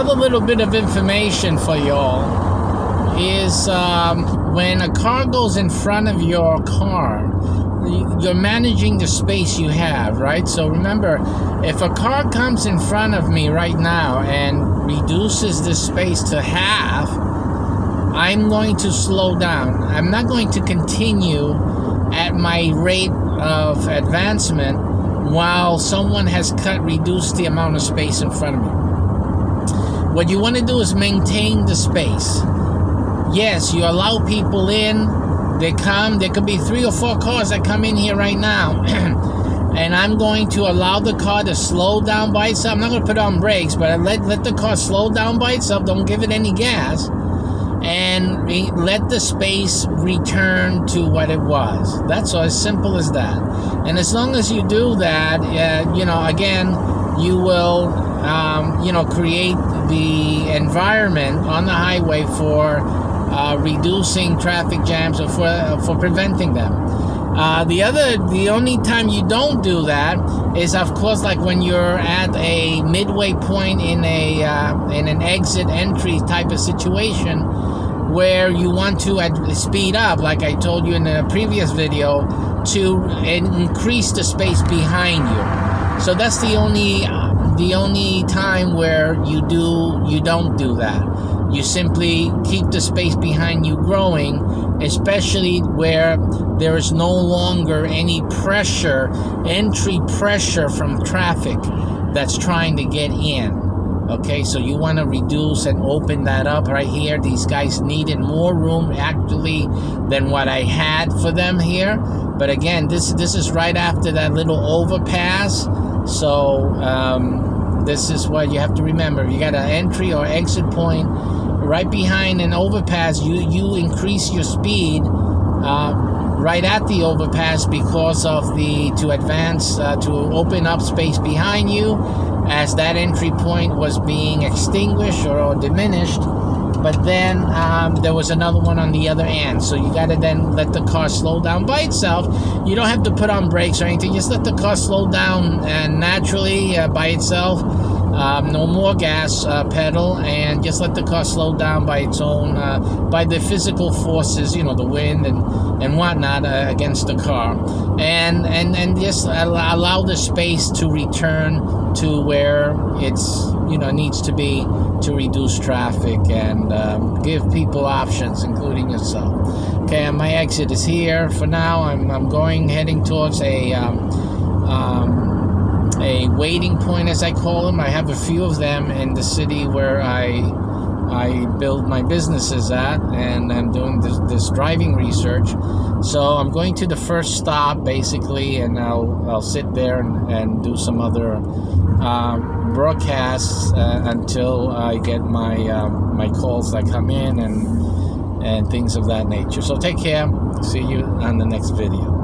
another little bit of information for y'all is when a car goes in front of your car, you're managing the space you have, right? So remember, if a car comes in front of me right now and reduces this space to half, I'm going to slow down. I'm not going to continue at my rate of advancement while someone has reduced the amount of space in front of me. What you want to do is maintain the space. Yes, you allow people in. They come. There could be 3 or 4 cars that come in here right now. And I'm going to allow the car to slow down by itself. I'm not going to put on brakes, but I let the car slow down by itself. Don't give it any gas. And let the space return to what it was. That's as simple as that. And as long as you do that, again, you will, create the environment on the highway for reducing traffic jams or for preventing them. The only time you don't do that is, of course, like when you're at a midway point in an exit entry type of situation, where you want to speed up, like I told you in the previous video, to increase the space behind you. So that's the only time where you don't do that. You simply keep the space behind you growing, especially where there is no longer any entry pressure from traffic that's trying to get in. Okay, so you want to reduce and open that up right here. These guys needed more room actually than what I had for them here. But again, this is right after that little overpass. So this is what you have to remember. You got an entry or exit point right behind an overpass. You increase your speed right at the overpass because of to open up space behind you, as that entry point was being extinguished or diminished. But then there was another one on the other end. So you got to then let the car slow down by itself. You don't have to put on brakes or anything. Just let the car slow down naturally by itself. No more gas pedal, and just let the car slow down by its own, by the physical forces, the wind and whatnot against the car, and just allow the space to return to where it's needs to be to reduce traffic and give people options, including yourself. Okay, and my exit is here. For now, I'm heading towards a waiting point, as I call them. I have a few of them in the city where I build my businesses at, and I'm doing this driving research. So I'm going to the first stop basically, and I'll sit there and do some other broadcasts until I get my calls that come in and things of that nature. So take care. See you on the next video.